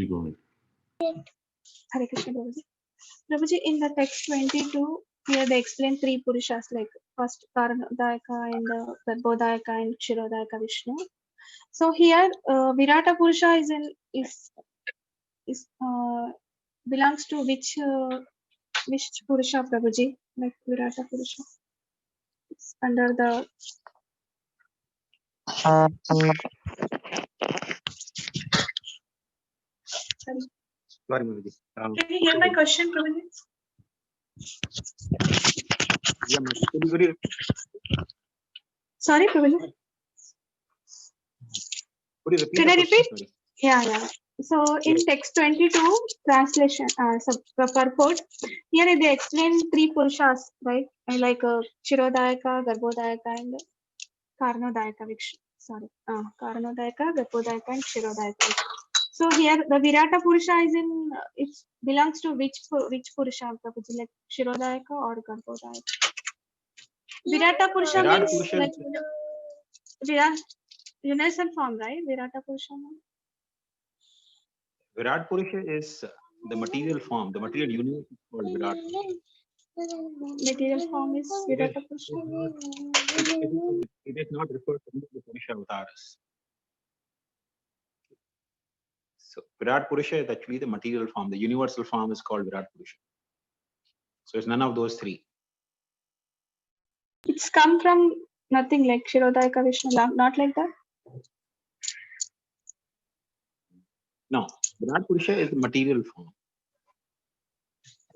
Prabhuji, go ahead. Hare Krishna, Prabhuji. Prabhuji, in the text 22, here they explain three Purushas, like first Kāraṇodakaśāyī and Garbhodakaśāyī and Kṣīrodakaśāyī Viṣṇu. So here, virāṭ-puruṣa is belongs to which Purusha, Prabhuji? Like virāṭ-puruṣa. It's under the. Sorry. Sorry, Prabhuji. Can you hear my question, Prabhuji? Yeah, could you Sorry, Prabhuji. repeat? Can the I question? repeat? Sorry. Yeah. So in text 22, translation, purport, here they explain three Purushas, right? Like Kṣīrodakaśāyī, Garbhodakaśāyī, and Kāraṇodakaśāyī Viṣṇu. Sorry, Kāraṇodakaśāyī, Garbhodakaśāyī, and Kṣīrodakaśāyī Viṣṇu. So here the virāṭ-puruṣa is in, it belongs to which Purusha, Prabhuji, like Kṣīrodakaśāyī or Garbhodakaśāyī? Virāṭ-puruṣa means Virāṭ-puruṣa like universal form, right? Virāṭ-puruṣa. Virāṭ-puruṣa is the material form. The material universe is called Virāṭ. Material form is virāṭ-puruṣa. It is not referred to the Purusha avatars. So virāṭ-puruṣa is actually the material form. The universal form is called virāṭ-puruṣa. So it's none of those three. It's come from nothing, like Kṣīrodakaśāyī Viṣṇu, not like that. No, virāṭ-puruṣa is the material form,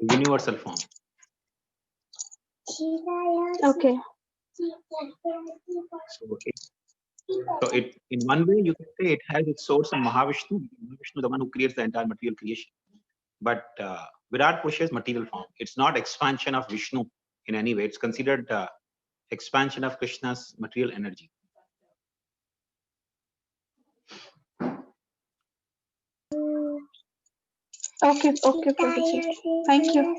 the universal form. Okay. So it in one way you can say it has its source in Mahavishnu. Mahavishnu, the one who creates the entire material creation. But virāṭ-puruṣa is material form. It's not expansion of Vishnu in any way. It's considered expansion of Krishna's material energy. Okay, Prabhuji. Thank you.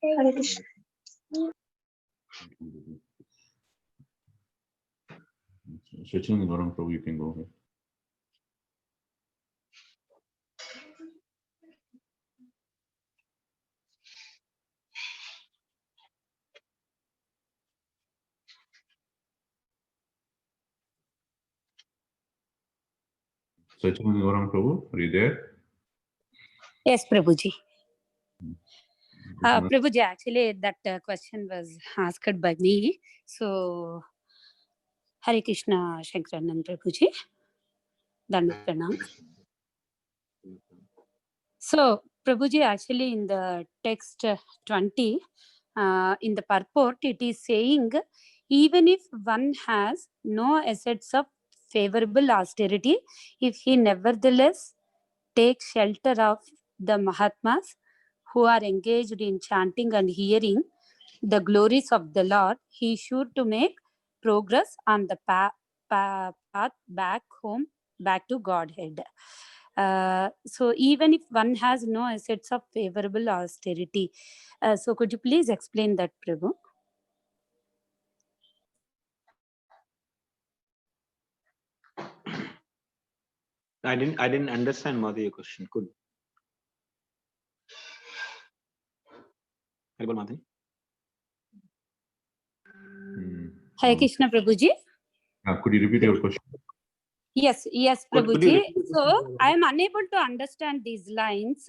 Hare Krishna. Sachin Gaurang Prabhu, you can go ahead. Sachin Gaurang Prabhu, are you there? Yes, Prabhuji. Prabhuji, actually that question was asked by me. So, Hare Krishna, Shankarananda Prabhuji. Dandavat Pranam. So, Prabhuji, actually in the text 20, in the purport, it is saying, even if one has no assets of favorable austerity, if he nevertheless takes shelter of the Mahatmas who are engaged in chanting and hearing the glories of the Lord, he is sure to make progress on the path back home, back to Godhead. So even if one has no assets of favorable austerity, so could you please explain that, Prabhu? I didn't understand Mother your question. Could Madhu? Hare Krishna, Prabhuji. Could you repeat your question? Yes, Could you Prabhuji. repeat the So question? I am unable to understand these lines.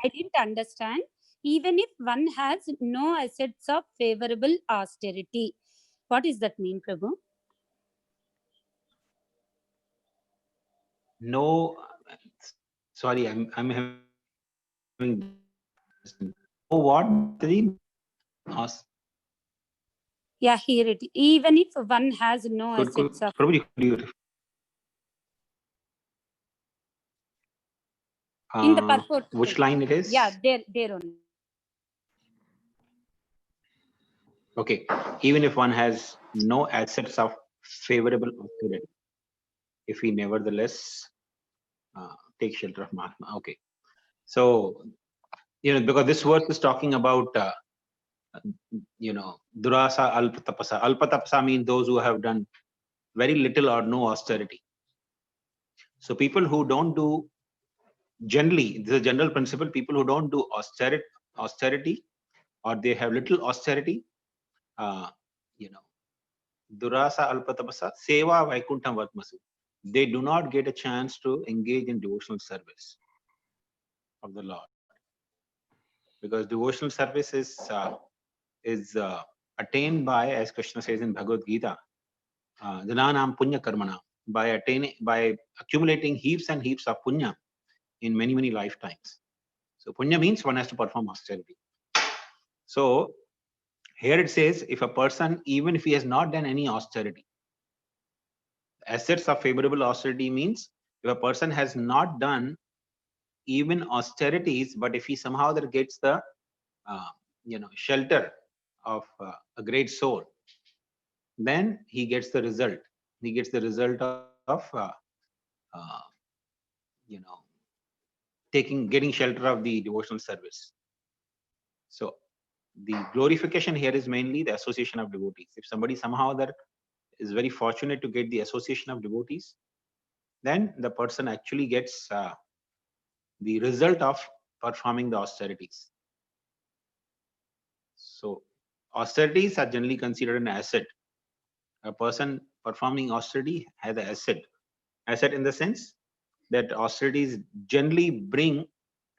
I didn't understand. Even if one has no assets of favorable austerity, what does that mean, Prabhu? No, sorry, I'm having no what? Yeah, here it. Even if one has no assets of. Prabhuji, could you In the purport. which line it is? Yeah, there only. Okay, even if one has no assets of favorable austerity, if he nevertheless takes shelter of Mahatma. Okay, so because this verse is talking about durasa alpatapasa. Alpatapasa means those who have done very little or no austerity. So people who don't do generally, this is a general principle, people who don't do austerity, or they have little austerity, durasa alpatapasa seva vaikuntham vatmasu. They do not get a chance to engage in devotional service of the Lord, because devotional service is attained by, as Krishna says in Bhagavad Gita, jananam punya karmana, by accumulating heaps and heaps of punya in many lifetimes. So punya means one has to perform austerity. So here it says, if a person, even if he has not done any austerity, assets of favorable austerity means if a person has not done even austerities, but if he somehow that gets the shelter of a great soul, then he gets the result. He gets the result of getting shelter of the devotional service. So the glorification here is mainly the association of devotees. If somebody somehow that is very fortunate to get the association of devotees, then the person actually gets the result of performing the austerities. So austerities are generally considered an asset. A person performing austerity has an asset. Asset in the sense that austerities generally bring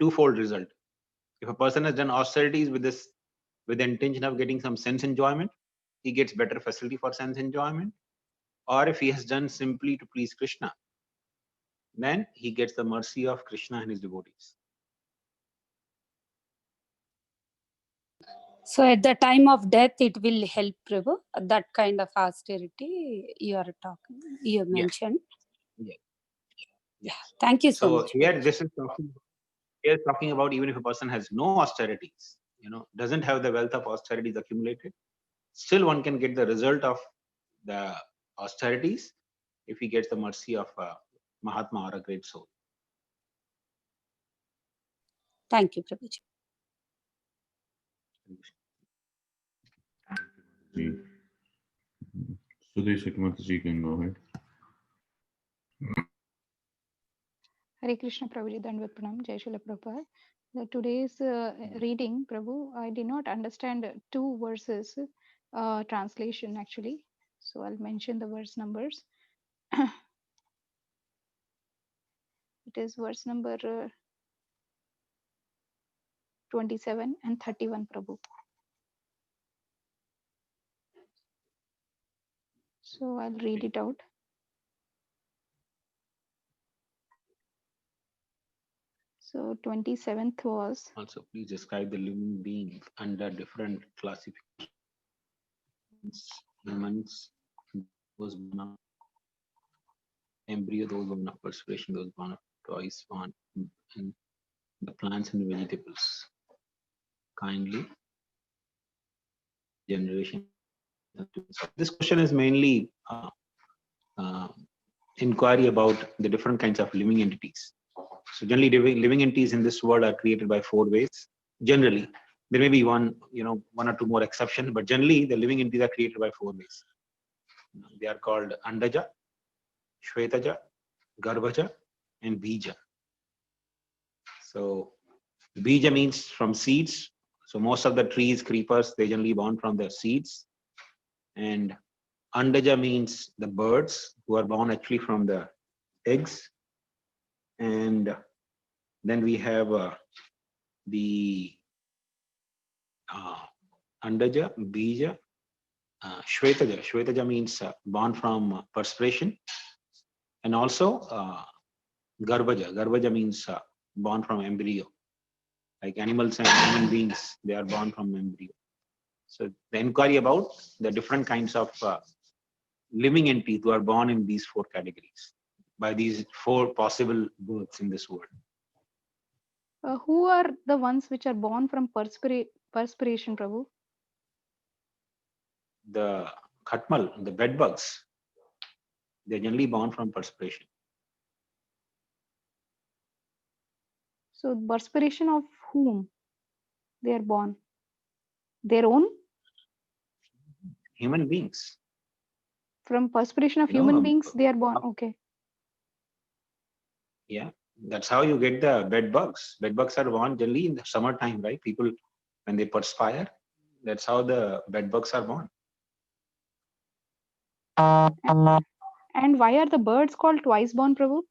twofold result. If a person has done austerities with the intention of getting some sense enjoyment, he gets better facility for sense enjoyment. Or if he has done simply to please Krishna, then he gets the mercy of Krishna and his devotees. So at the time of death, it will help, Prabhu. That kind of austerity you are talking, you mentioned. Yeah. Thank you so much. So here this is talking about even if a person has no austerities, doesn't have the wealth of austerities accumulated, still one can get the result of the austerities if he gets the mercy of a Mahatma or a great soul. Thank you, Prabhuji. Sudeshik Mataji can go ahead. Hare Krishna, Prabhuji, Dandvat Pranam, Jai Srila Prabhupada. Today's reading, Prabhu, I did not understand two verses translation actually. So I'll mention the verse numbers. It is verse number 27 and 31, Prabhu. So I'll read it out. So 27th was. Also, please describe the living beings under different classifications. Humans, those born of embryo, those born of perspiration, those born of twice born, and the plants and vegetables. Kindly, generation. This question is mainly inquiry about the different kinds of living entities. So generally, living entities in this world are created by 4 ways. Generally, there may be one or two more exceptions, but generally the living entities are created by 4 ways. They are called Andaja, Shvetaja, Garbhaja, and Bija. So Bija means from seeds. So most of the trees, creepers, they generally born from the seeds. And Andaja means the birds who are born actually from the eggs. And then we have the Andaja, Bija, Shvetaja. Shvetaja means born from perspiration. And also Garbhaja. Garbhaja means born from embryo. Like animals and human beings, they are born from embryo. So the inquiry about the different kinds of living entities who are born in these 4 categories by these 4 possible births in this world. Who are the ones which are born from perspiration, Prabhu? The khatmal, the bed bugs, they're generally born from perspiration. So perspiration of whom they are born? Their own? Human beings. From perspiration of human beings, they are born. Okay. Yeah, That's how you get the bed bugs. Bed bugs are born generally in the summertime, right? People, when they perspire, that's how the bed bugs are born. And why are the birds called twice born, Prabhu?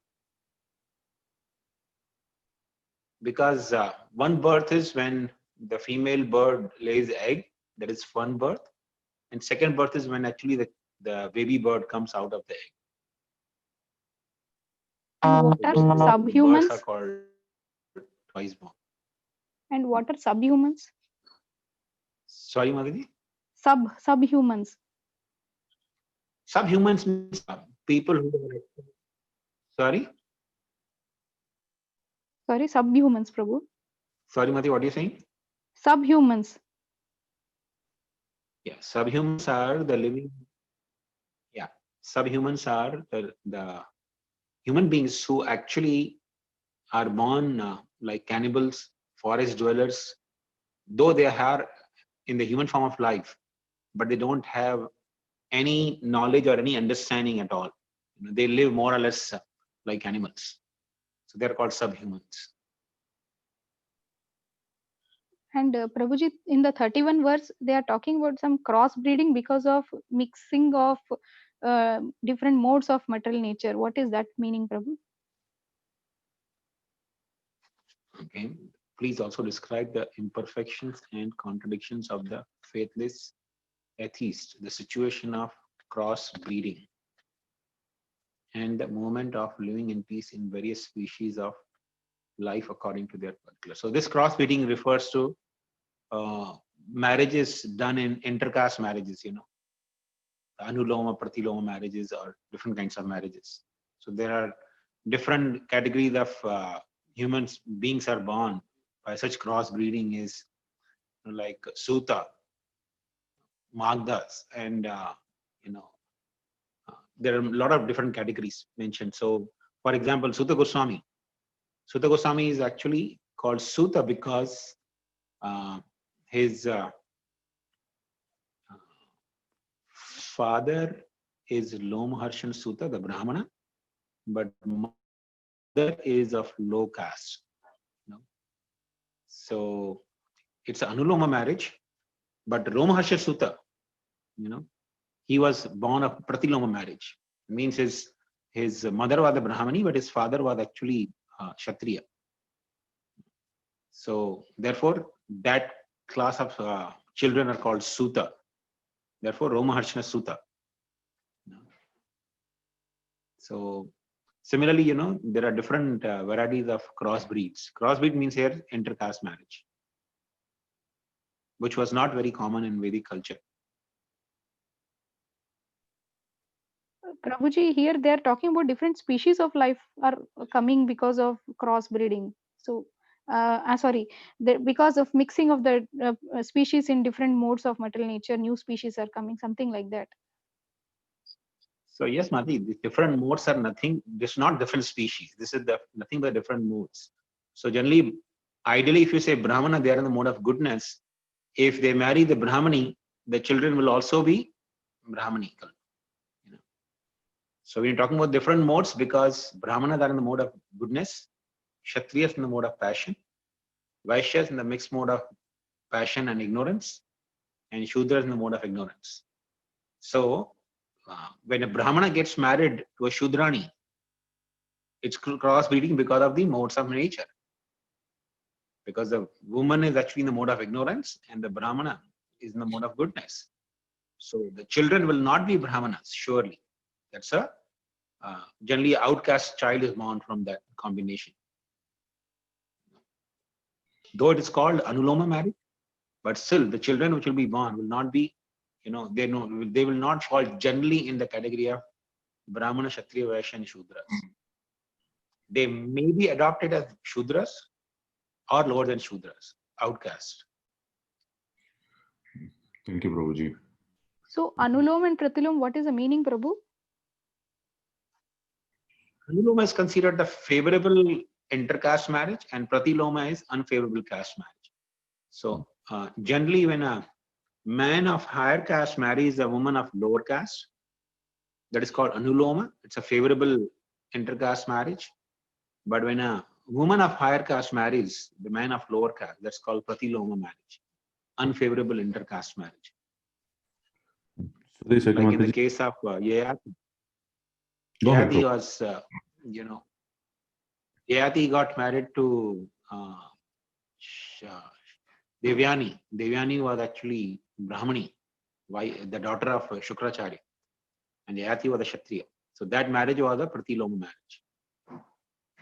Because one birth is when the female bird lays egg, that is one birth. And second birth is when actually the baby bird comes out of the egg. And what are subhumans? Birds are called twice born. And what are subhumans? Sorry, Madhuri? Subhumans. Subhumans means people who are... Sorry? Sorry, subhumans, Prabhu. Sorry, Madhuri, what are you saying? Subhumans. Yeah, subhumans are the living... Yeah, subhumans are the human beings who actually are born like cannibals, forest dwellers, though they are in the human form of life, but they don't have any knowledge or any understanding at all. You know, they live more or less like animals. So they're called subhumans. And Prabhuji, in the 31 verse, they are talking about some crossbreeding because of mixing of different modes of material nature. What is that meaning, Prabhu? Okay. Please also describe the imperfections and contradictions of the faithless atheist, the situation of crossbreeding, and the moment of living in peace in various species of life according to their particular. So this crossbreeding refers to marriages done in intercaste marriages, you know, anuloma, pratiloma marriages, or different kinds of marriages. So there are different categories of humans beings are born by such crossbreeding is like Sutta, Magdas, and there are a lot of different categories mentioned. So, for example, Sutta Goswami. Sutta Goswami is actually called Sutta because his father is Lomaharshan Sutta, the Brahmana, but mother is of low caste. You know? So it's an Anuloma marriage, but Lomaharsha Sutta, you know, he was born of Pratiloma marriage. It means his mother was a Brahmani, but his father was actually Kshatriya. So therefore, that class of children are called Sutta. Therefore, Romaharshana Sutta. So similarly, you know, there are different varieties of crossbreeds. Crossbreed means here intercaste marriage, which was not very common in Vedic culture. Prabhuji, here they are talking about different species of life are coming because of crossbreeding. So, because of mixing of the species in different modes of material nature, new species are coming, something like that. So yes, Mati, the different modes are nothing. This is not different species. This is nothing but different modes. So generally, ideally, if you say Brahmana, they are in the mode of goodness. If they marry the Brahmani, the children will also be Brahmanical. You know. So we're talking about different modes because Brahmanas are in the mode of goodness, Kshatriyas in the mode of passion, Vaishyas in the mixed mode of passion and ignorance, and Shudras in the mode of ignorance. So when a Brahmana gets married to a Shudrani, it's crossbreeding because of the modes of nature. Because the woman is actually in the mode of ignorance and the Brahmana is in the mode of goodness. So the children will not be Brahmanas, surely. That's a generally outcast child is born from that combination. Though it is called Anuloma marriage, but still the children which will be born will not be, you know, they will not fall generally in the category of Brahmana, Kshatriya, Vaishya, and Shudras. They may be adopted as Shudras or lower than Shudras, outcast. Thank you, Prabhuji. So, Anulom and Pratilom, what is the meaning, Prabhu? Anuloma is considered the favorable intercaste marriage and Pratiloma is unfavorable caste marriage. So generally when a man of higher caste marries a woman of lower caste, that is called Anuloma. It's a favorable intercaste marriage. But when a woman of higher caste marries the man of lower caste, that's called pratiloma marriage, unfavorable intercaste marriage. Sudhi Like in the Sakamataji. case of Yayati. Go ahead, Yayati Prabhu. was, Yayati got married to Devyani. Devyani was actually Brahmani, the daughter of Shukracharya, and Yayati was a Kshatriya. So that marriage was a pratiloma marriage.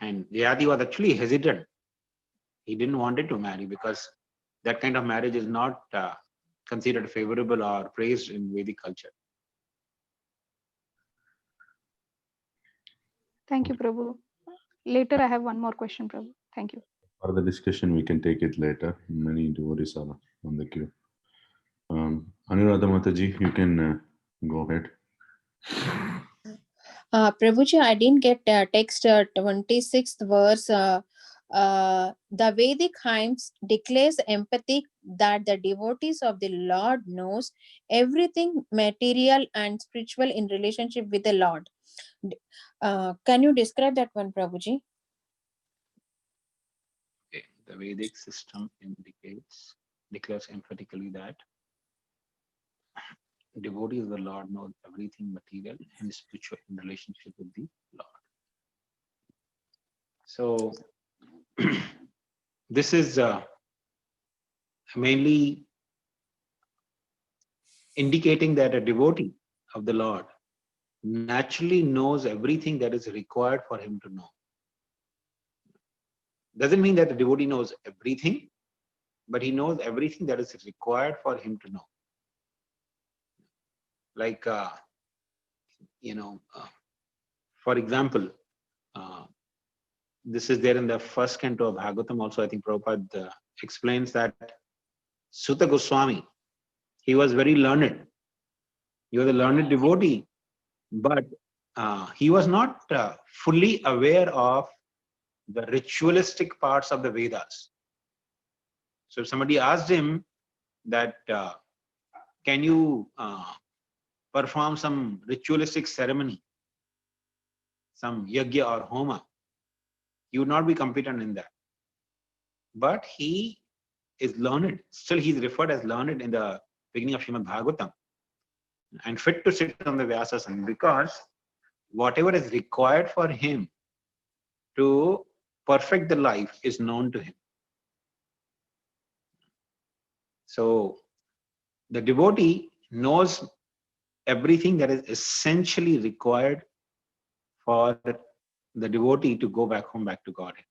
And Yayati was actually hesitant. He didn't want it to marry because that kind of marriage is not considered favorable or praised in Vedic culture. Thank you, Prabhu. Later, I have one more question, Prabhu. Thank you. For the discussion, we can take it later. Many devotees are on the queue. Anuradha Mataji, you can go ahead. Prabhuji, I didn't get text 26th verse. The Vedic hymns declares empathy that the devotees of the Lord knows everything material and spiritual in relationship with the Lord. Can you describe that one, Prabhuji? Okay. The Vedic system declares emphatically that devotees of the Lord know everything material and spiritual in relationship with the Lord. So this is mainly indicating that a devotee of the Lord naturally knows everything that is required for him to know. Doesn't mean that the devotee knows everything, but he knows everything that is required for him to know. Like, for example, this is there in the first canto of Bhagavatam also. I think Prabhupada explains that Sutta Goswami, he was very learned. He was a learned devotee, but he was not fully aware of the ritualistic parts of the Vedas. So if somebody asked him that, can you perform some ritualistic ceremony, some yajna or homa, he would not be competent in that. But he is learned. Still, he is referred as learned in the beginning of Srimad Bhagavatam and fit to sit on the Vyasasana, because whatever is required for him to perfect the life is known to him. So the devotee knows everything that is essentially required for the devotee to go back home, back to Godhead,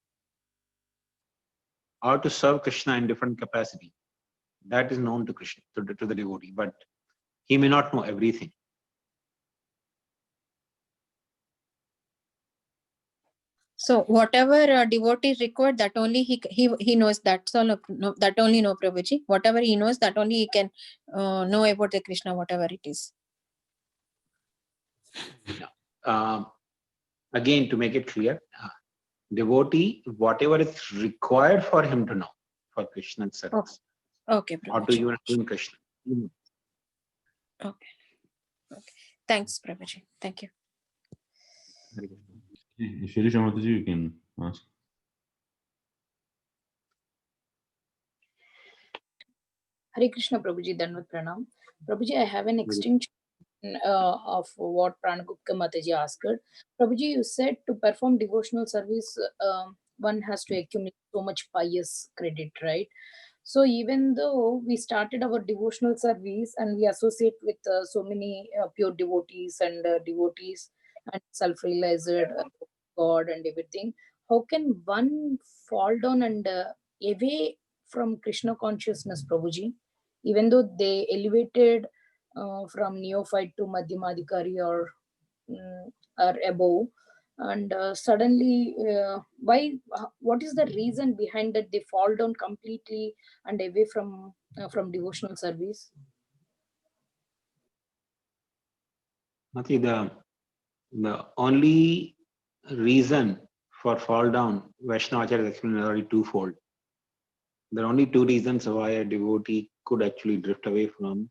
or to serve Krishna in different capacity. That is known to Krishna, to the devotee, but he may not know everything. So whatever devotee required, that only he knows. That's all. That only know, Prabhuji. Whatever he knows, that only he can know about the Krishna, whatever it is. Again, to make it clear, devotee, whatever is required for him to know for Krishna's service, Okay, or to Prabhuji. even Krishna. Okay. Thanks, Prabhuji. Thank you. Shirisha Mataji, you can ask. Hare Krishna, Prabhuji, Danvat Pranam. Prabhuji, I have an extension of what Pranagupta Mataji asked. Prabhuji, you said to perform devotional service, one has to accumulate so much pious credit, right? So even though we started our devotional service and we associate with so many pure devotees and self-realized God and everything, how can one fall down and away from Krishna consciousness, Prabhuji? Even though they elevated from neophyte to madhyamadikari or above, and suddenly what is the reason behind that they fall down completely and away from devotional service? Mati, the only reason for fall down, Vaishnava Acharya has explained already twofold. There are only two reasons why a devotee could actually drift away from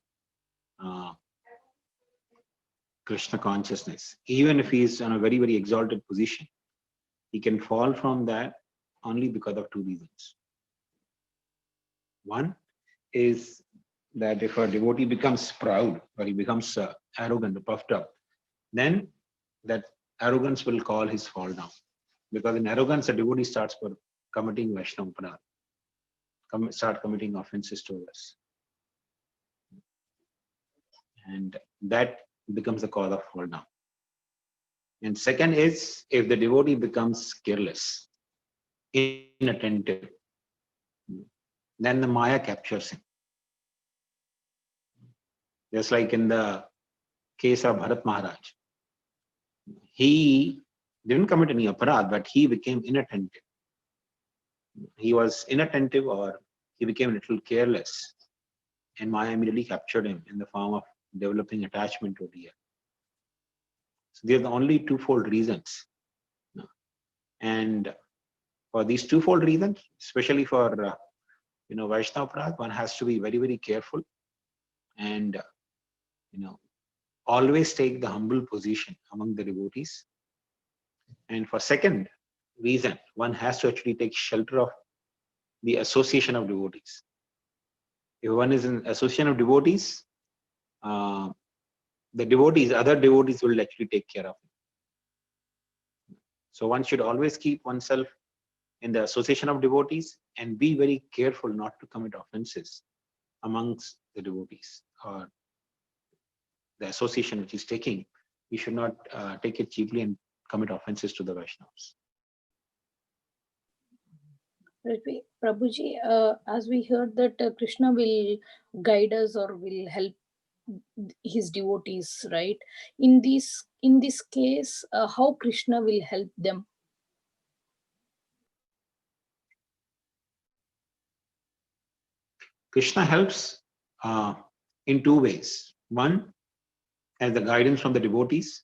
Krishna consciousness, even if he is in a very, very exalted position. he can fall from that only because of two reasons. One is that if a devotee becomes proud or he becomes arrogant or puffed up, then that arrogance will call his fall down. Because in arrogance, a devotee starts committing Vaishnava aparadha, start committing offenses to others. And that becomes the cause of fall down. And second is if the devotee becomes careless, inattentive, then the Maya captures him. Just like in the case of Bharat Maharaj. He didn't commit any aparadh, but he became inattentive. He was inattentive or he became a little careless. And Maya immediately captured him in the form of developing attachment to the. So they're the only twofold reasons. And for these twofold reasons, especially for Vaishnava aparadh, one has to be very, very careful and always take the humble position among the devotees. And for second reason, one has to actually take shelter of the association of devotees. If one is in association of devotees, other devotees will actually take care of him. So one should always keep oneself in the association of devotees and be very careful not to commit offenses amongst the devotees or the association which is taking. We should not take it cheaply and commit offenses to the Vaishnavas. Prabhuji, as we heard that Krishna will guide us or will help his devotees, right? In this case, how Krishna will help them? Krishna helps in two ways. One, as the guidance from the devotees.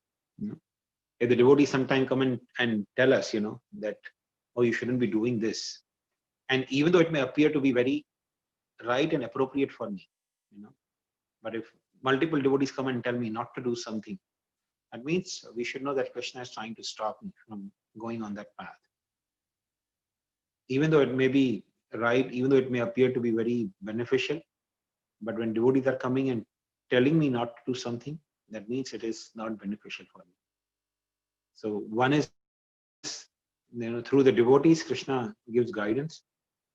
If the devotees sometimes come and tell us, that, oh, you shouldn't be doing this. And even though it may appear to be very right and appropriate for me, but if multiple devotees come and tell me not to do something, that means we should know that Krishna is trying to stop me from going on that path. Even though it may be right, even though it may appear to be very beneficial, but when devotees are coming and telling me not to do something, that means it is not beneficial for me. So one is, through the devotees, Krishna gives guidance.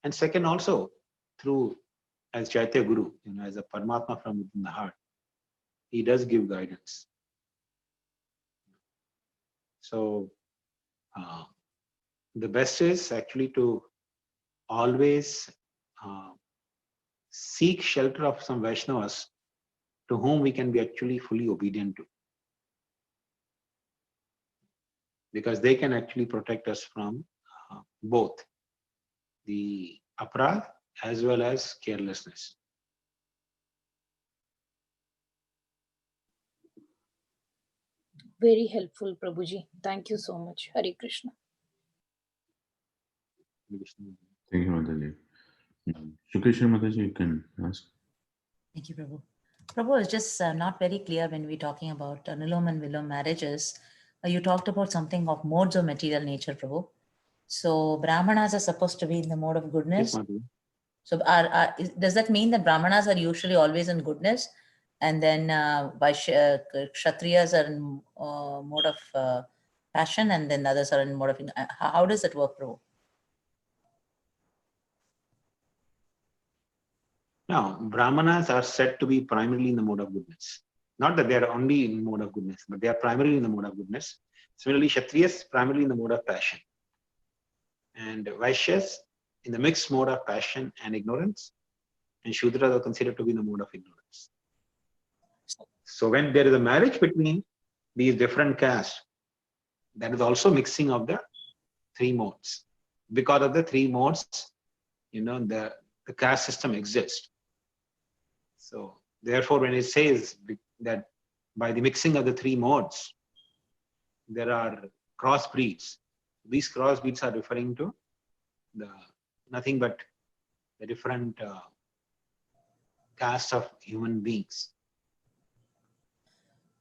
And second also, through, as Chaitya Guru, as a Paramatma from within the heart, he does give guidance. So the best is actually to always seek shelter of some Vaishnavas to whom we can be actually fully obedient to. Because they can actually protect us from both the aparadh as well as carelessness. Very helpful, Prabhuji. Thank you so much. Hare Krishna. Thank you, Mataji. Shukeshwar Mataji, you can ask. Thank you, Prabhu. Prabhu, it's just not very clear when we're talking about Anulom and Vilom marriages. You talked about something of modes of material nature, Prabhu. So Brahmanas are supposed to be in the mode of goodness. Yes, so does that mean that Brahmanas are usually always in goodness? And then Kshatriyas are in mode of passion, and then others are in mode of... How does it work, Prabhu? Now, Brahmanas are said to be primarily in the mode of goodness. Not that they are only in mode of goodness, but they are primarily in the mode of goodness. Similarly, Kshatriyas primarily in the mode of passion. And Vaishyas in the mixed mode of passion and ignorance. And Shudras are considered to be in the mode of ignorance. So when there is a marriage between these different castes, that is also mixing of the three modes. Because of the three modes, the caste system exists. So therefore, when it says that by the mixing of the three modes, there are crossbreeds. These crossbreeds are referring to nothing but the different castes of human beings.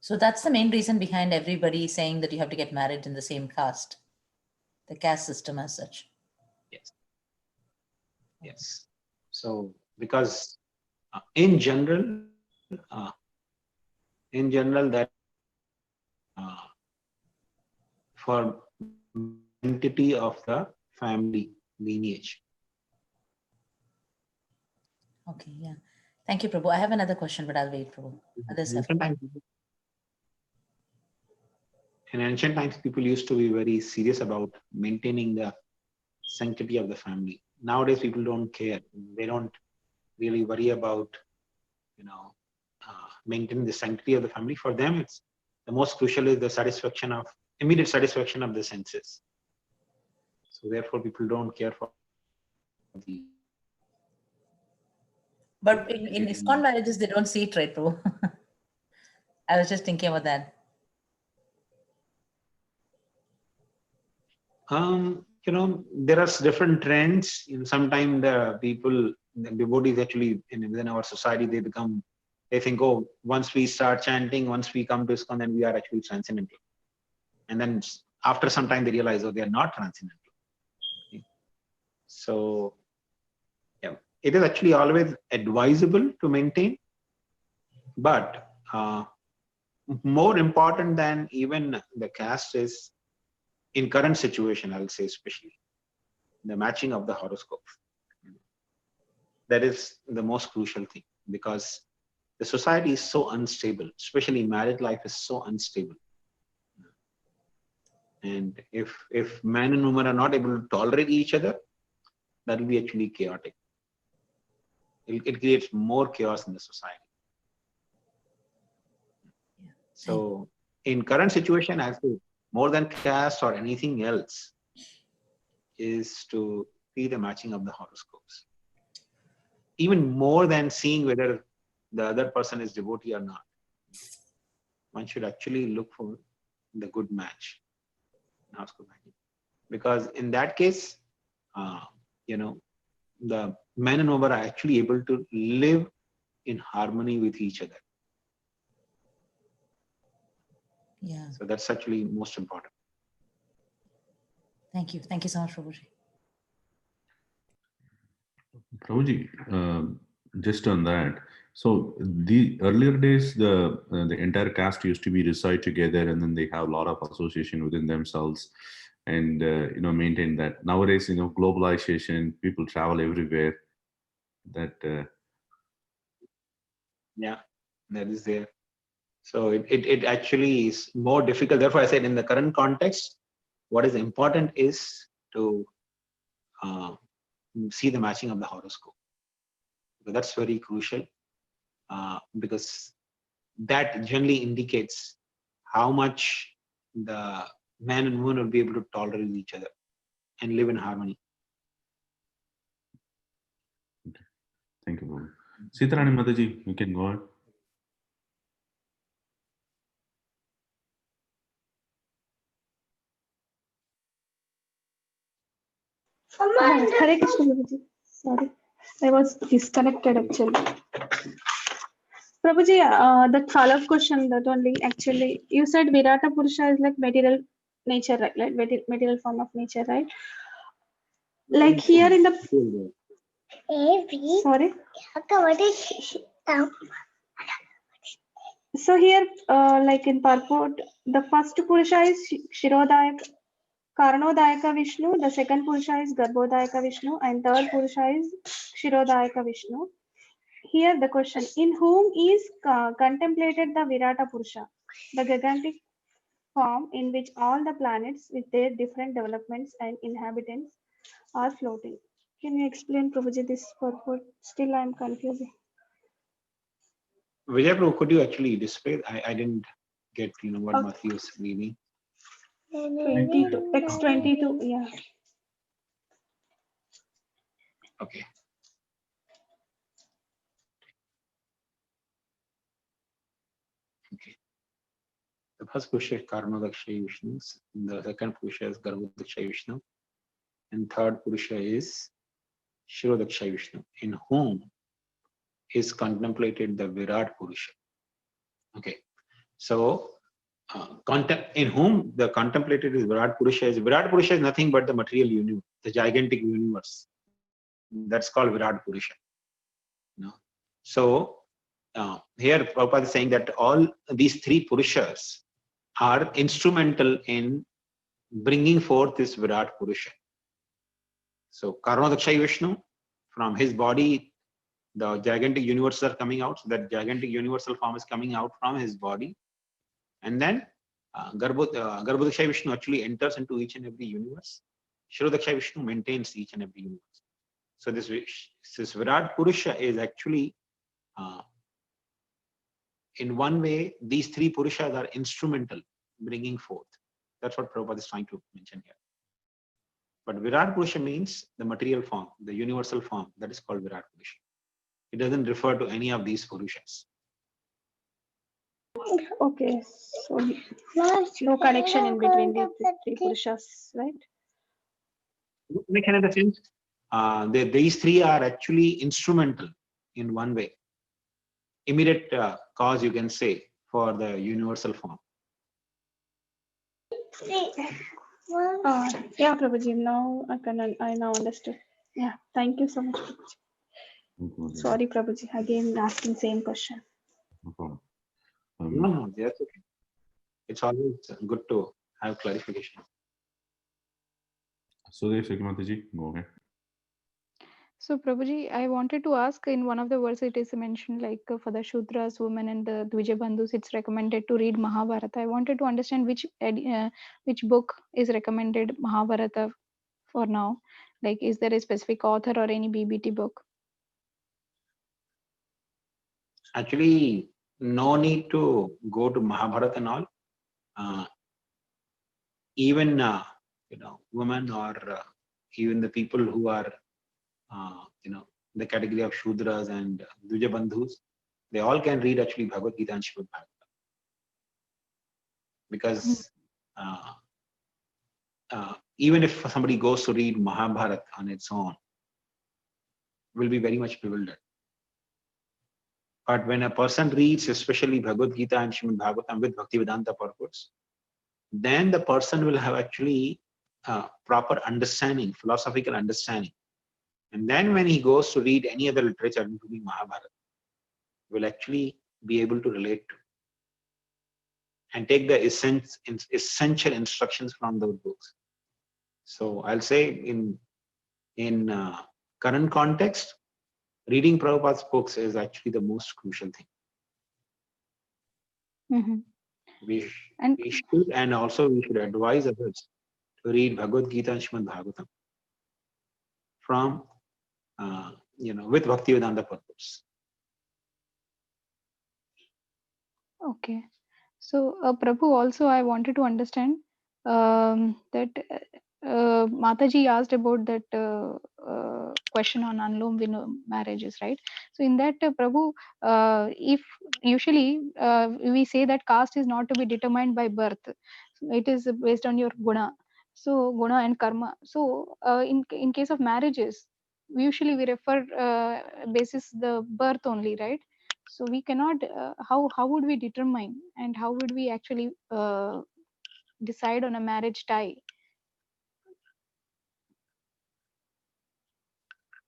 So that's the main reason behind everybody saying that you have to get married in the same caste. the caste system as such. Yes. Yes. So because in general that for entity of the family lineage. Okay, yeah. Thank you, Prabhu. I have another question, but I'll wait, Prabhu. Others have. In ancient times, people used to be very serious about maintaining the sanctity of the family. Nowadays, people don't care. They don't really worry about, maintaining the sanctity of the family. For them, it's the most crucial is the immediate satisfaction of the senses. So therefore, people don't care for the. But in ISKCON marriages, they don't see it, right, Prabhu? I was just thinking about that. There are different trends. Sometimes the devotees actually within our society, they think, oh, once we start chanting, once we come to ISKCON, then we are actually transcendental. And then after some time, they realize, oh, they are not transcendental. So, yeah, it is actually always advisable to maintain, but more important than even the caste is, in current situation, I'll say especially, the matching of the horoscope. That is the most crucial thing, because the society is so unstable, especially marriage life is so unstable. And if man and woman are not able to tolerate each other, that will be actually chaotic. It creates more chaos in the society. Yeah. So in current situation, I say more than caste or anything else is to see the matching of the horoscopes. Even more than seeing whether the other person is devotee or not. One should actually look for the good match. Because in that case, the man and woman are actually able to live in harmony with each other. Yeah. So that's actually most important. Thank you. Thank you so much, Prabhuji. Prabhuji, just on that. So the earlier days, the entire caste used to be reside together, and then they have a lot of association within themselves, and maintain that. Nowadays, globalization, people travel everywhere. That Yeah, that is there. So it actually is more difficult. Therefore, I said in the current context, what is important is to see the matching of the horoscope. So that's very crucial, because that generally indicates how much the man and woman will be able to tolerate each other and live in harmony. okay. Thank you, Prabhu. Sitarani Mataji, you can go on. Hare Krishna, Prabhuji. Sorry, I was disconnected actually. Prabhuji, that follow-up question, that only actually, you said virāṭ-puruṣa is like material nature, right? Like material form of nature, right? Like here in the, sorry. So here, like in purport, the first purusha is Kāraṇodakaśāyī Viṣṇu, the second purusha is Garbhodakaśāyī Viṣṇu, and third purusha is Kṣīrodakaśāyī Viṣṇu. Here the question, in whom is contemplated the virāṭ-puruṣa, the gigantic form in which all the planets with their different developments and inhabitants are floating. Can you explain, Prabhuji, this purport? Still I am confused. Vijay Prabhu, could you actually display? I didn't get what Okay. Matthew was reading. 22, text 22, yeah. Okay. Okay. The first purusha is Kāraṇodakaśāyī Viṣṇu, the second purusha is Garbhodakaśāyī Viṣṇu, and third purusha is Kṣīrodakaśāyī Viṣṇu, in whom is contemplated the virāṭ-puruṣa. Okay. So in whom the contemplated is virāṭ-puruṣa. Virāṭ-puruṣa is nothing but the material universe, the gigantic universe. That's called virāṭ-puruṣa. So here Prabhupada is saying that all these three Purushas are instrumental in bringing forth this virāṭ-puruṣa. So Kāraṇodakaśāyī Viṣṇu, from his body, the gigantic universes are coming out. So that gigantic universal form is coming out from his body. And then Garbhodakaśāyī Viṣṇu actually enters into each and every universe. Kṣīrodakaśāyī Viṣṇu maintains each and every universe. So this virāṭ-puruṣa is actually, in one way, these three Purushas are instrumental bringing forth. That's what Prabhupada is trying to mention here. But virāṭ-puruṣa means the material form, the universal form. That is called virāṭ-puruṣa. It doesn't refer to any of these Purushas. Okay, so no connection in between these three Purushas, right? Connection in the sense, these three are actually instrumental in one way. Immediate cause, you can say, for the universal form. Yeah, Prabhuji, now I now understood. Yeah, thank you so much, Prabhuji. Sorry, Prabhuji, again asking same question. No problem. No, that's okay. It's always good to have clarification. So, Mataji, go ahead. So Prabhuji, I wanted to ask, in one of the verses it is mentioned like for the Shudras, women and the Dvija Bandhus, it's recommended to read Mahabharata. I wanted to understand which book is recommended Mahabharata for now. Like, is there a specific author or any BBT book? Actually, no need to go to Mahabharata and all. Even women or even the people who are the category of Shudras and Dvija Bandhus, they all can read actually Bhagavad Gita and Śrīmad Bhagavatam. Because even if somebody goes to read Mahabharata on its own, will be very much bewildered. But when a person reads especially Bhagavad Gita and Śrīmad Bhagavatam with Bhaktivedanta purports, then the person will have actually proper understanding, philosophical understanding. And then when he goes to read any other literature, including Mahabharata, will actually be able to relate to and take the essential instructions from those books. So I'll say in current context, reading Prabhupada's books is actually the most crucial thing. Mm-hmm. We should, and also we should advise others to read Bhagavad Gita and Śrīmad Bhagavatam from with Bhaktivedanta purpose. Okay. So Prabhu, also I wanted to understand that Mataji asked about that question on Anulom Vilom marriages, right? So in that, Prabhu, if usually we say that caste is not to be determined by birth, it is based on your guna. So guna and karma. So in case of marriages, usually we refer basis the birth only, right? So we cannot. How would we determine, and how would we actually decide on a marriage tie?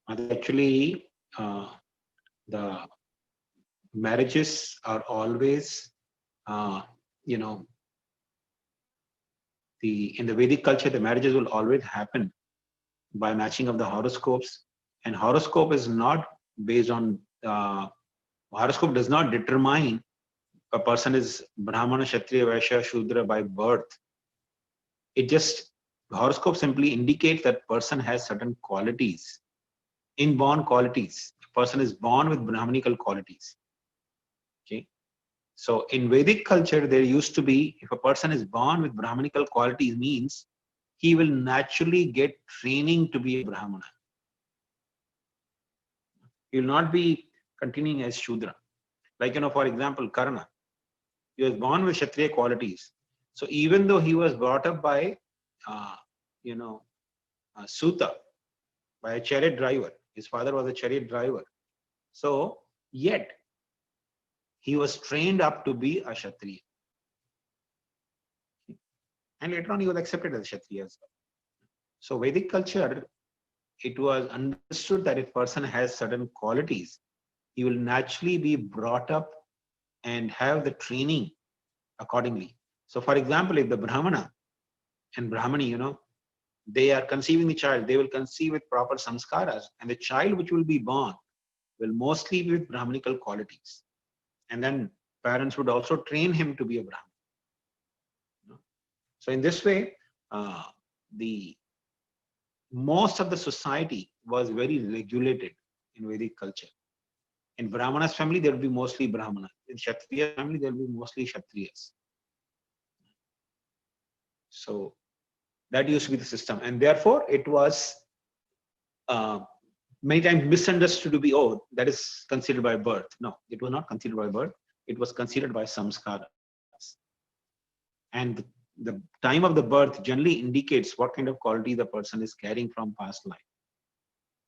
Actually, the marriages are always, in the Vedic culture, the marriages will always happen by matching of the horoscopes, and horoscope is not based on. Horoscope does not determine a person is Brahmana, Kshatriya, Vaishya, Shudra by birth. Horoscope simply indicates that person has certain qualities, inborn qualities. A person is born with Brahmanical qualities. Okay. So in Vedic culture, there used to be, if a person is born with Brahmanical qualities, means he will naturally get training to be a Brahmana. He will not be continuing as Shudra. Like, for example, Karna. He was born with Kshatriya qualities. So even though he was brought up by, Suta, by a chariot driver, his father was a chariot driver. So yet, he was trained up to be a Kshatriya. And later on, he was accepted as Kshatriya as well. So Vedic culture, it was understood that if a person has certain qualities, he will naturally be brought up and have the training accordingly. So for example, if the Brahmana and Brahmani, they are conceiving the child, they will conceive with proper samskaras, and the child which will be born will mostly be with Brahmanical qualities. And then parents would also train him to be a Brahmin. So in this way, the most of the society was very regulated in Vedic culture. In Brahmana's family, there will be mostly Brahmanas. In Kshatriya family, there will be mostly Kshatriyas. So that used to be the system. And therefore, it was many times misunderstood to be, oh, that is considered by birth. No, it was not considered by birth. It was considered by samskaras. And the time of the birth generally indicates what kind of quality the person is carrying from past life,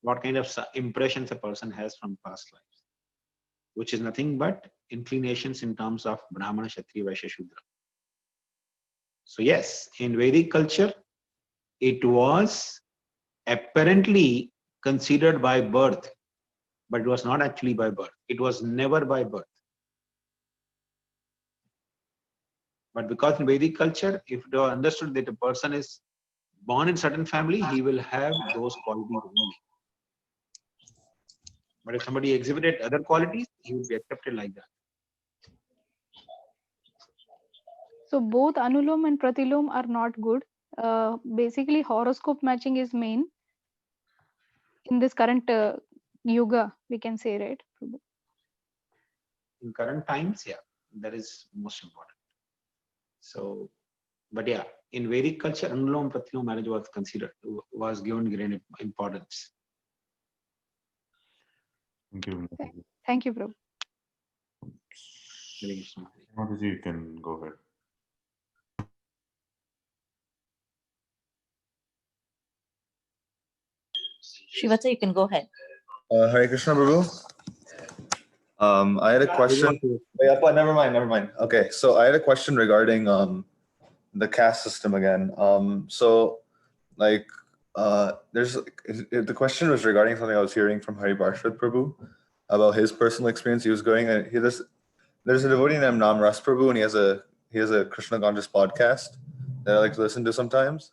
what kind of impressions a person has from past lives, which is nothing but inclinations in terms of Brahmana, Kshatriya, Vaishya, Shudra. So yes, in Vedic culture, it was apparently considered by birth, but it was not actually by birth. It was never by birth. But because in Vedic culture, if it was understood that a person is born in certain family, he will have those qualities only. But if somebody exhibited other qualities, he would be accepted like that. So both Anulom and Pratilom are not good. Basically, horoscope matching is main in this current yuga, we can say, right? In current times, yeah, that is most important. So, but yeah, in Vedic culture, Anulom Pratilom marriage was considered, was given great importance. Thank you. Thank you, Prabhu. Mataji, you can go ahead. Shrivatsa, you can go ahead. Hare Krishna, Prabhu. I had a question. Wait, never mind. Okay, so I had a question regarding the caste system again. The question was regarding something I was hearing from Hari Parshad Prabhu about his personal experience. He was going, and there's a devotee named Nam Ras Prabhu, and he has a Krishna conscious podcast that I like to listen to sometimes.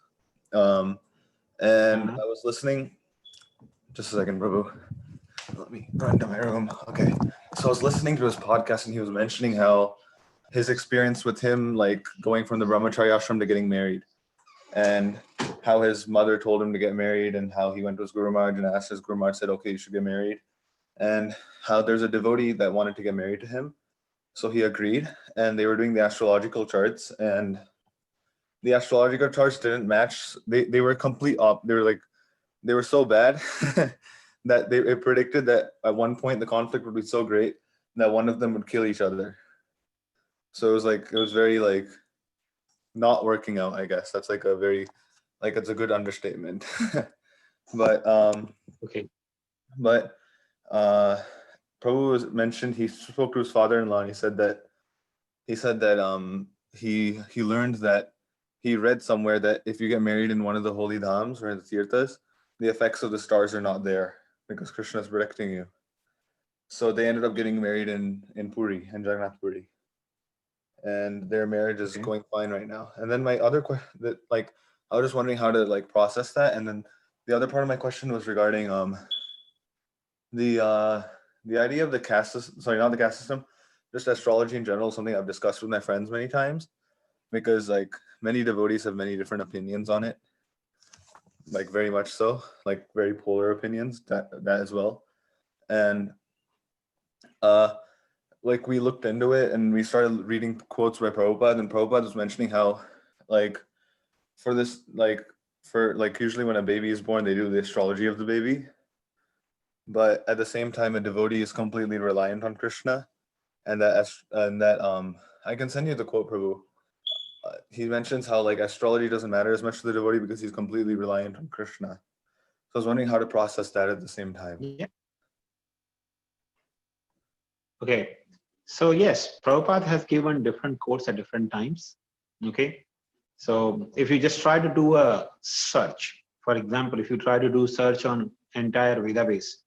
And I was listening. Just a second, Prabhu. Let me run to my room. Okay. So I was listening to his podcast, and he was mentioning how his experience with him, like going from the Brahmacharya ashram to getting married, and how his mother told him to get married, and how he went to his Guru Maharaj and asked his Guru Maharaj, said, okay, you should get married. And how there's a devotee that wanted to get married to him. So he agreed, and they were doing the astrological charts, and the astrological charts didn't match. They were complete op. They were so bad that it predicted that at one point the conflict would be so great that one of them would kill each other. So it was very not working out, I guess. That's it's a good understatement. But okay. But Prabhu was mentioned, he spoke to his father-in-law, and he said that he learned that he read somewhere that if you get married in one of the holy dhams or the tirthas, the effects of the stars are not there because Krishna is protecting you. So they ended up getting married in Puri, in Jagannath Puri. And their marriage is going fine right now. And then my other question, I was just wondering how to process that. And then the other part of my question was regarding the idea of the caste system, sorry, not the caste system, just astrology in general, something I've discussed with my friends many times, because many devotees have many different opinions on it, very much so, very polar opinions, that as well. And we looked into it and we started reading quotes by Prabhupada, and Prabhupada was mentioning how for this, usually when a baby is born, they do the astrology of the baby. But at the same time, a devotee is completely reliant on Krishna, and that I can send you the quote, Prabhu. He mentions how astrology doesn't matter as much to the devotee because he's completely reliant on Krishna. So I was wondering how to process that at the same time. Yeah. Okay. So yes, Prabhupada has given different quotes at different times. Okay. So if you just try to do a search, for example, if you try to do search on entire Veda base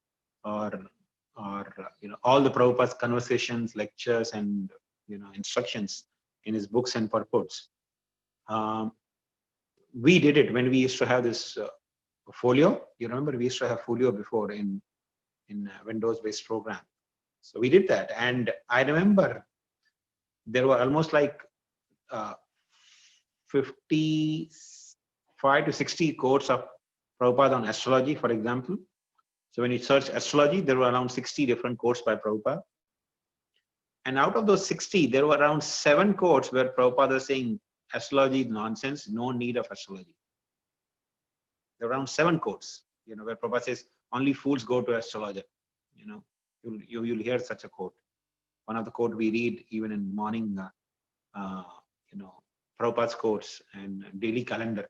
or all the Prabhupada's conversations, lectures, and instructions in his books and purports. We did it when we used to have this folio. You remember we used to have folio before in Windows-based program. So we did that, and I remember there were almost like 55 to 60 quotes of Prabhupada on astrology, for example. So when you search astrology, there were around 60 different quotes by Prabhupada. And out of those 60, there were around 7 quotes where Prabhupada is saying astrology is nonsense, no need of astrology. There were around 7 quotes, where Prabhupada says only fools go to astrologer. You'll hear such a quote. One of the quote we read even in morning, Prabhupada's quotes and daily calendar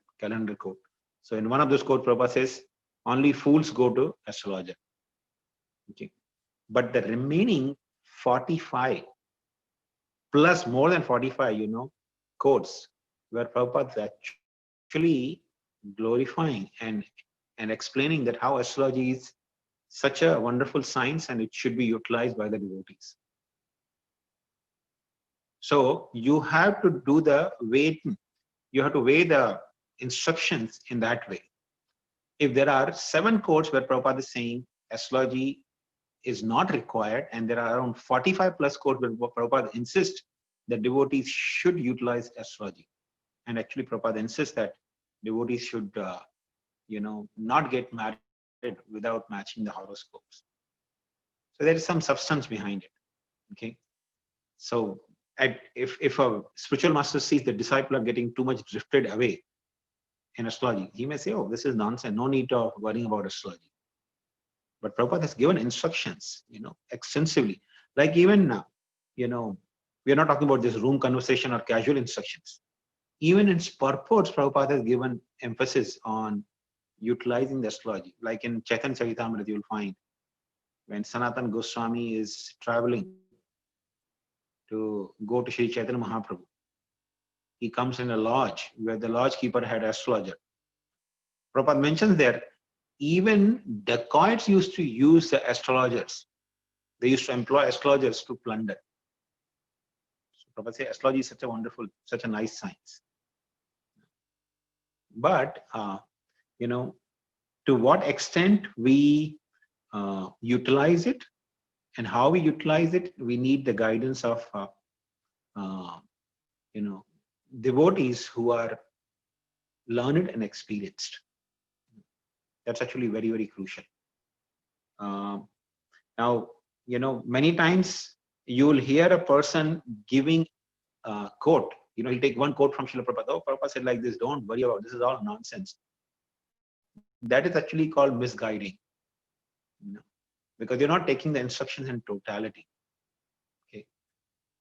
quote. So in one of those quotes, Prabhupada says, only fools go to astrologer. Okay. But the remaining 45 plus more than 45, quotes where Prabhupada is actually glorifying and explaining that how astrology is such a wonderful science and it should be utilized by the devotees. So you have to do the weighting. You have to weigh the instructions in that way. If there are 7 quotes where Prabhupada is saying astrology is not required, and there are around 45 plus quotes where Prabhupada insists that devotees should utilize astrology. And actually Prabhupada insists that devotees should, not get married without matching the horoscopes. So there is some substance behind it. Okay. So if a spiritual master sees the disciple are getting too much drifted away in astrology, he may say, oh, this is nonsense, no need of worrying about astrology. But Prabhupada has given instructions, extensively. Like even now, we are not talking about this room conversation or casual instructions. Even in purports, Prabhupada has given emphasis on utilizing the astrology. Like in Chaitanya Charitamrita, you'll find when Sanatana Goswami is traveling to go to Sri Chaitanya Mahaprabhu, he comes in a lodge where the lodge keeper had astrologer. Prabhupada mentions there, even dacoits used to use the astrologers. They used to employ astrologers to plunder. So Prabhupada says astrology is such a wonderful, such a nice science. But, to what extent we utilize it and how we utilize it, we need the guidance of, devotees who are learned and experienced. That's actually very, very crucial. Now, many times you'll hear a person giving a quote. He'll take one quote from Srila Prabhupada. Oh, Prabhupada said like this, don't worry about it. This is all nonsense. That is actually called misguiding. Because you're not taking the instructions in totality. Okay.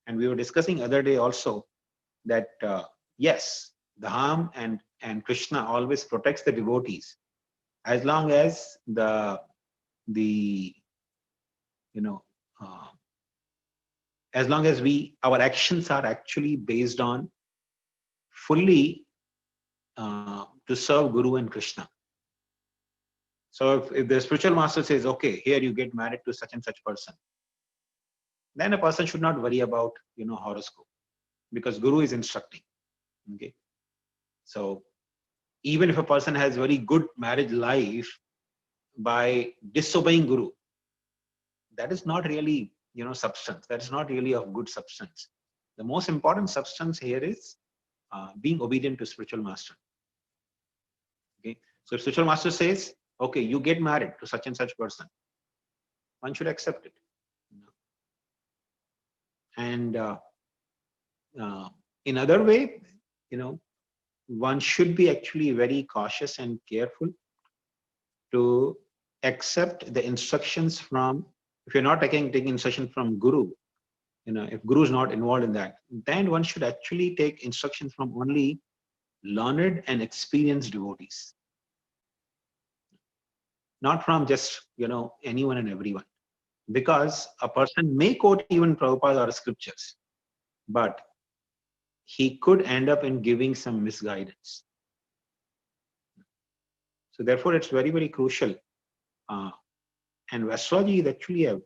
And we were discussing other day also that yes, Dham and Krishna always protects the devotees as long as as long as our actions are actually based on fully to serve Guru and Krishna. So if the spiritual master says, okay, here you get married to such and such person, then a person should not worry about, horoscope, because Guru is instructing. Okay. So even if a person has very good marriage life by disobeying Guru, that is not really, substance. That is not really of good substance. The most important substance here is being obedient to spiritual master. Okay. So if spiritual master says, okay, you get married to such and such person, one should accept it. And in other way, one should be actually very cautious and careful to accept the instructions from, if you're not taking instruction from Guru, if Guru is not involved in that, then one should actually take instructions from only learned and experienced devotees. Not from just, anyone and everyone. Because a person may quote even Prabhupada or scriptures, but he could end up in giving some misguidance. So therefore, it's very, very crucial. And astrology is actually a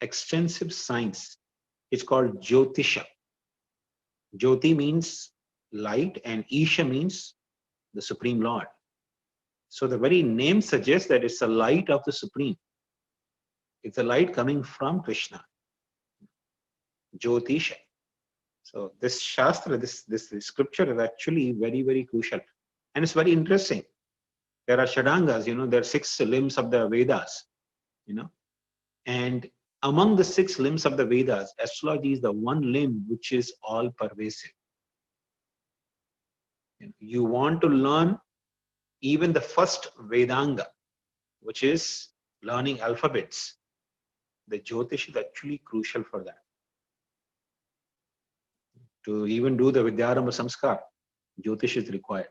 extensive science. It's called Jyotisha. Jyoti means light and Isha means the Supreme Lord. So the very name suggests that it's the light of the Supreme. It's a light coming from Krishna. Jyotisha. So this Shastra, this scripture is actually very, very crucial. And it's very interesting. There are Shadangas, there are 6 limbs of the Vedas, and among the 6 limbs of the Vedas, astrology is the one limb which is all pervasive. You want to learn even the first Vedanga, which is learning alphabets. The Jyotish is actually crucial for that. To even do the Vidyarambha Samskar, Jyotish is required.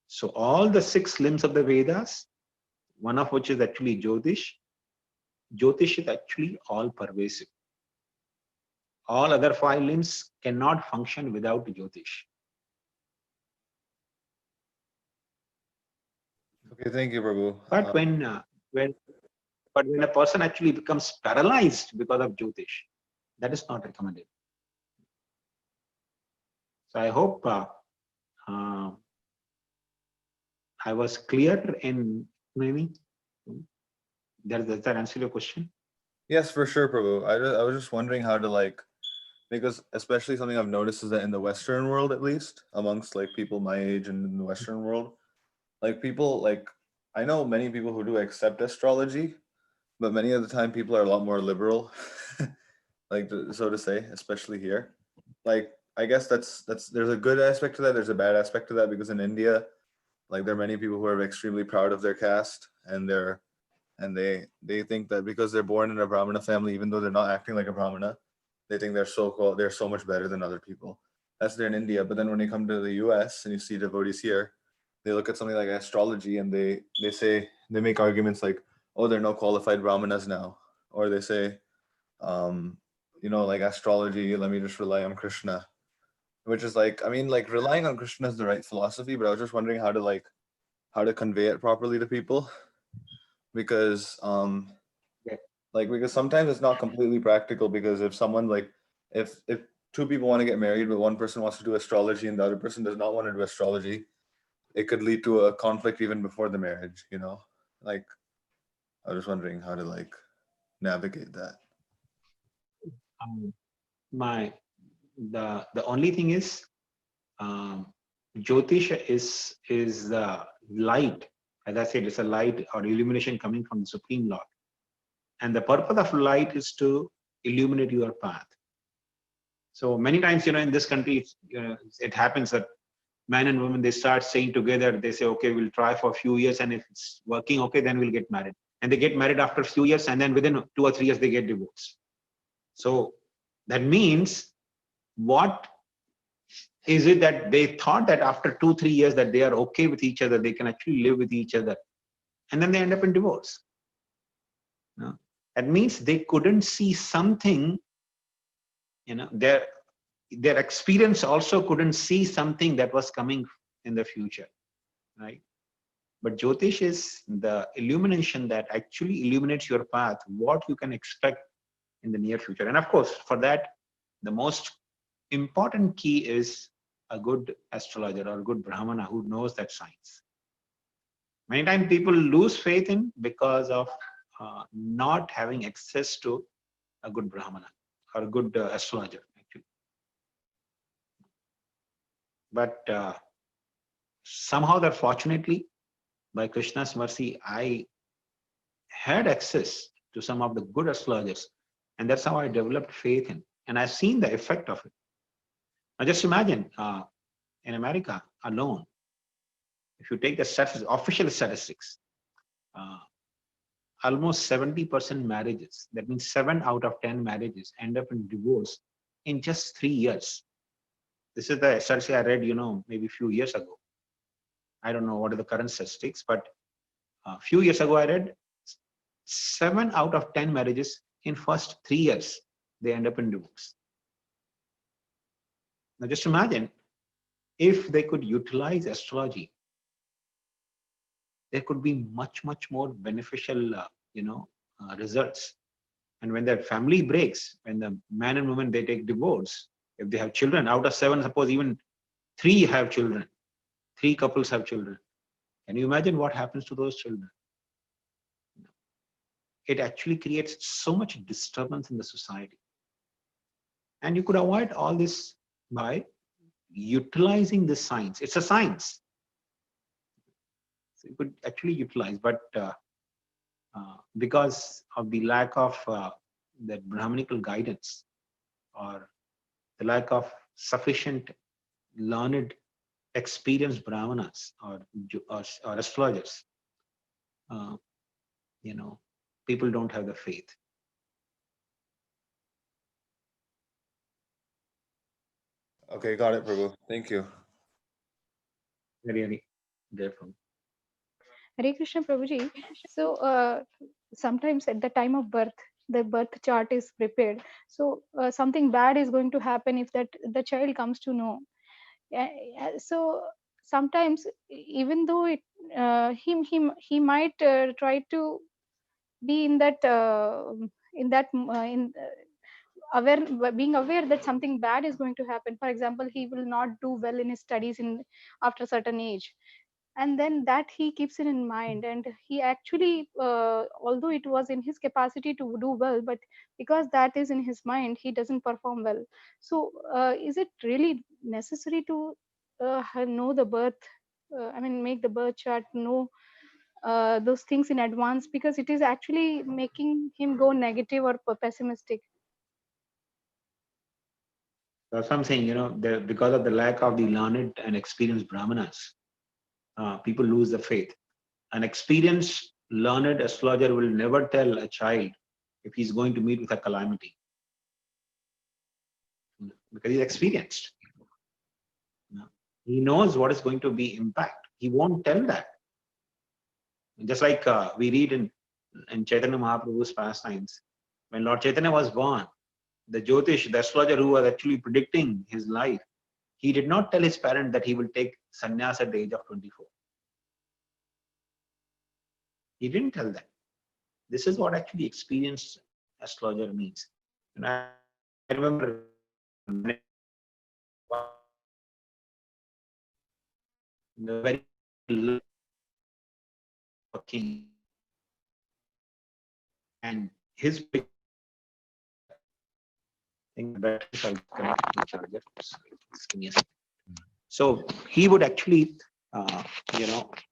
So all the 6 limbs of the Vedas, one of which is actually Jyotish. Jyotish is actually all pervasive. All other 5 limbs cannot function without Jyotish. Okay, thank you, Prabhu. But when a person actually becomes paralyzed because of Jyotish, that is not recommended. So I hope I was clear in maybe. Does that answer your question? Yes, for sure, Prabhu. I was just wondering how to because especially something I've noticed is that in the Western world, at least amongst people my age and in the Western world, people I know many people who do accept astrology, but many of the time people are a lot more liberal, so to say, especially here. I guess that's there's a good aspect to that. There's a bad aspect to that because in India, there are many people who are extremely proud of their caste and they think that because they're born in a Brahmana family, even though they're not acting like a Brahmana, they think they're so much better than other people. That's there in India. But then when you come to the US and you see devotees here, they look at something like astrology and they make arguments like, oh, there are no qualified Brahmanas now. Or they say, astrology, let me just rely on Krishna. Which is relying on Krishna is the right philosophy, but I was just wondering how to convey it properly to people. Because because sometimes it's not completely practical, because if someone if 2 people want to get married but one person wants to do astrology and the other person does not want to do astrology, it could lead to a conflict even before the marriage, I was just wondering how to navigate that. The only thing is Jyotisha is the light. As I said, it's a light or illumination coming from the Supreme Lord. And the purpose of light is to illuminate your path. So many times, in this country, it happens that man and woman, they start staying together. They say, okay, we'll try for a few years. And if it's working, okay, then we'll get married. And they get married after a few years. And then within 2 or 3 years, they get divorced. So that means, what is it that they thought that after 2-3 years that they are okay with each other, they can actually live with each other, and then they end up in divorce? That means they couldn't see something, their experience also couldn't see something that was coming in the future, right? But Jyotish is the illumination that actually illuminates your path, what you can expect in the near future. And of course, for that, the most important key is a good astrologer or a good Brahmana who knows that science. Many times people lose faith in because of not having access to a good Brahmana or a good astrologer, actually. But somehow that fortunately, by Krishna's mercy, I had access to some of the good astrologers, and that's how I developed faith in, and I've seen the effect of it. Now just imagine, in America alone, if you take the official statistics, almost 70% marriages, that means 7 out of 10 marriages, end up in divorce in just 3 years. This is the statistic I read, maybe a few years ago. I don't know what are the current statistics, but a few years ago I read 7 out of 10 marriages in first 3 years, they end up in divorce. Now just imagine if they could utilize astrology, there could be much more beneficial results. And when their family breaks, when the man and woman, they take divorce, if they have children, out of 7, suppose even 3 have children, 3 couples have children, can you imagine what happens to those children? It actually creates so much disturbance in the society. And you could avoid all this by utilizing this science. It's a science. So you could actually utilize, but because of the lack of that Brahmanical guidance, or the lack of sufficient learned, experienced Brahmanas or astrologers, people don't have the faith. Okay, got it, Prabhu. Thank you. Very therefore. Hare Krishna Prabhuji. So sometimes at the time of birth, the birth chart is prepared. So something bad is going to happen if that the child comes to know. So sometimes, even though it, he might try to be in that aware, being aware that something bad is going to happen. For example, he will not do well in his studies after a certain age, and then that he keeps it in mind, and he actually although it was in his capacity to do well, but because that is in his mind, he doesn't perform well. So is it really necessary to know the birth, make the birth chart, know those things in advance, because it is actually making him go negative or pessimistic? That's what I'm saying, because of the lack of the learned and experienced Brahmanas, people lose the faith. An experienced, learned astrologer will never tell a child if he's going to meet with a calamity, because he's experienced. He knows what is going to be impact. He won't tell that. Just like we read in Chaitanya Mahaprabhu's pastimes, when Lord Chaitanya was born, the Jyotish, the astrologer who was actually predicting his life, he did not tell his parent that he will take sannyas at the age of 24. He didn't tell them. This is what actually experienced astrologer means. And I remember the very king, and his so he would actually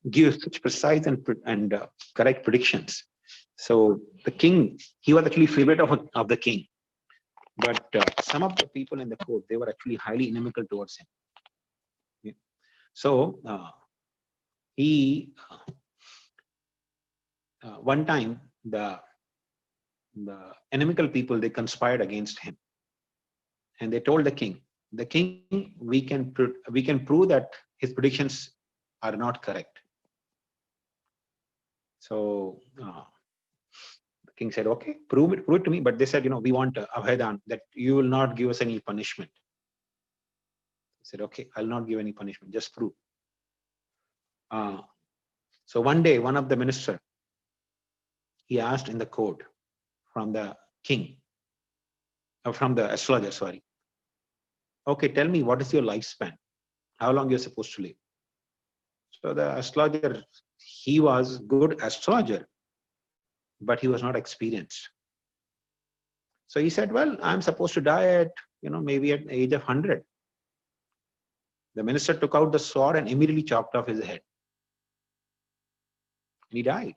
give such precise and correct predictions. So the king, he was actually favorite of the king, but some of the people in the court, they were actually highly inimical towards him. Yeah. So he one time the inimical people, they conspired against him, and they told the king, we can prove that his predictions are not correct. So the king said, okay, prove it to me. But they said, we want Abhaydan, that you will not give us any punishment. He said, okay, I'll not give any punishment, just prove. So one day, one of the minister, he asked in the court from the king, from the astrologer, sorry, okay, tell me, what is your lifespan? How long you're supposed to live? So the astrologer, he was good astrologer, but he was not experienced. So he said, well, I'm supposed to die at, maybe at the age of 100. The minister took out the sword and immediately chopped off his head. And he died.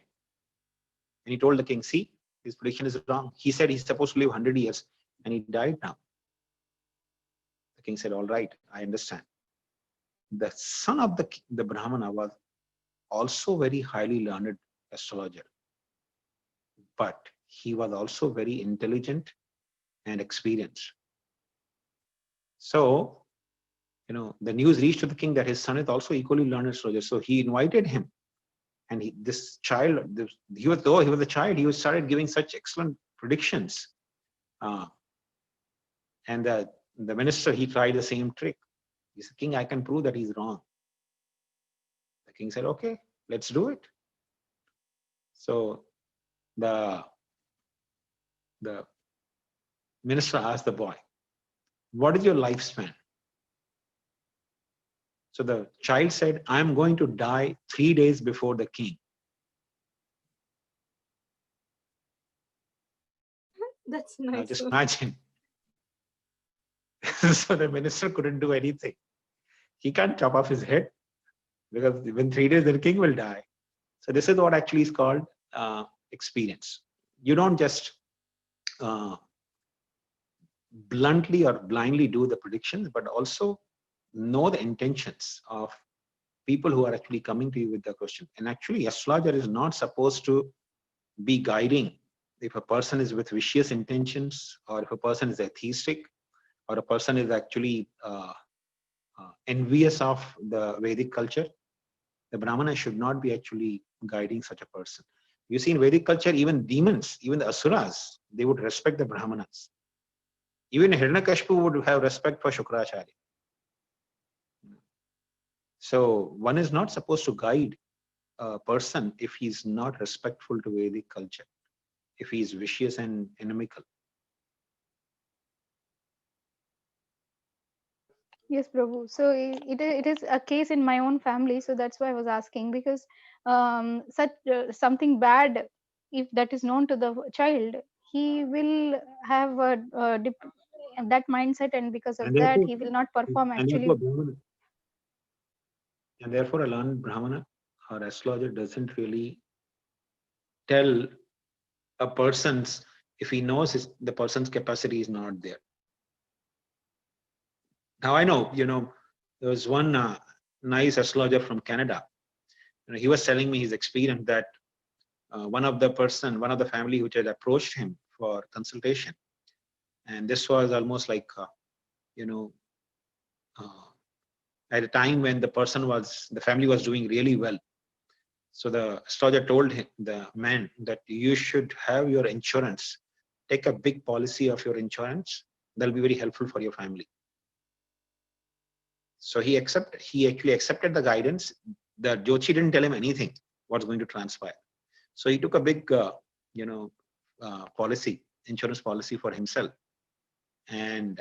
And he told the king, see, his prediction is wrong. He said he's supposed to live 100 years, and he died now. The king said, all right, I understand. The son of the Brahmana was also very highly learned astrologer, but he was also very intelligent and experienced. So, the news reached to the king that his son is also equally learned astrologer. So he invited him, and this child, he was a child, he started giving such excellent predictions. And the minister, he tried the same trick. He said, King, I can prove that he's wrong. The king said, okay, let's do it. So the minister asked the boy, what is your lifespan? So the child said, I'm going to die 3 days before the king. That's Now nice. just imagine. So the minister couldn't do anything. He can't chop off his head because within 3 days the king will die. So this is what actually is called experience. You don't just bluntly or blindly do the predictions, but also know the intentions of people who are actually coming to you with the question. And actually, astrologer is not supposed to be guiding if a person is with vicious intentions, or if a person is atheistic, or a person is actually envious of the Vedic culture. The Brahmana should not be actually guiding such a person. You see, in Vedic culture, even demons, even the asuras, they would respect the Brahmanas. Even Hiranyakashipu would have respect for Shukracharya. So one is not supposed to guide a person if he's not respectful to Vedic culture, if he is vicious and inimical. Yes, Prabhu. So it is a case in my own family. So that's why I was asking, because such something bad, if that is known to the child, he will have that mindset, and because of that, he will not perform actually. And therefore, a learned Brahmana or astrologer doesn't really tell a person's, if he knows the person's capacity is not there. Now I know, there was one nice astrologer from Canada. He was telling me his experience that one of the family which had approached him for consultation, and this was almost like at a time when the family was doing really well. So the astrologer told him, the man, that you should have your insurance. Take a big policy of your insurance. That'll be very helpful for your family. So he actually accepted the guidance. The Jyotishi didn't tell him anything what's going to transpire. So he took a big, insurance policy for himself. And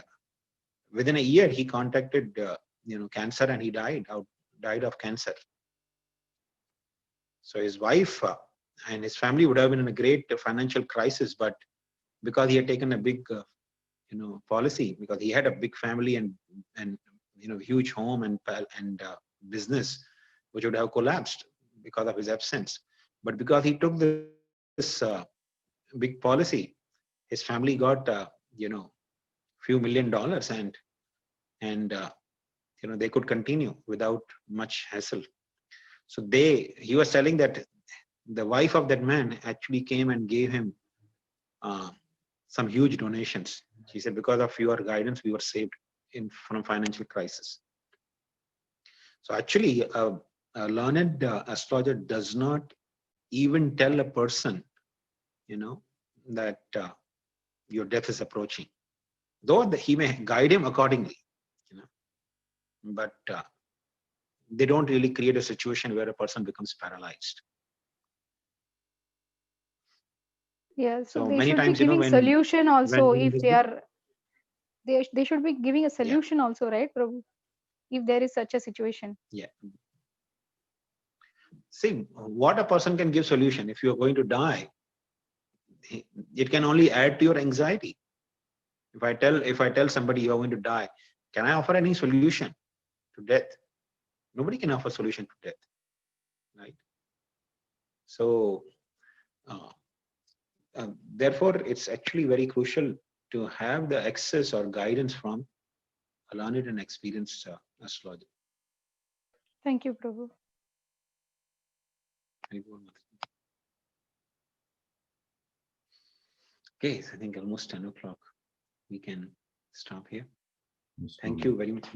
within a year, he contacted, cancer, and he died of cancer. So his wife and his family would have been in a great financial crisis, but because he had taken a big, policy, because he had a big family and huge home and business, which would have collapsed because of his absence. But because he took this big policy, his family got few $1 million, and they could continue without much hassle. So he was telling that the wife of that man actually came and gave him some huge donations. She said, because of your guidance, we were saved from financial crisis. So actually, a learned astrologer does not even tell a person, that your death is approaching. Though he may guide him accordingly, but they don't really create a situation where a person becomes paralyzed. Yeah, so they many should times, be giving solution also if they should be giving a solution also, right, Prabhu? If there is such a situation. Yeah. See, what a person can give solution. If you are going to die, it can only add to your anxiety. If I tell somebody you are going to die, can I offer any solution to death? Nobody can offer solution to death, right? So therefore, it's actually very crucial to have the access or guidance from a learned and experienced astrologer. Thank you, Prabhu. Okay, so I think almost 10 o'clock. We can stop here. Thank you very much.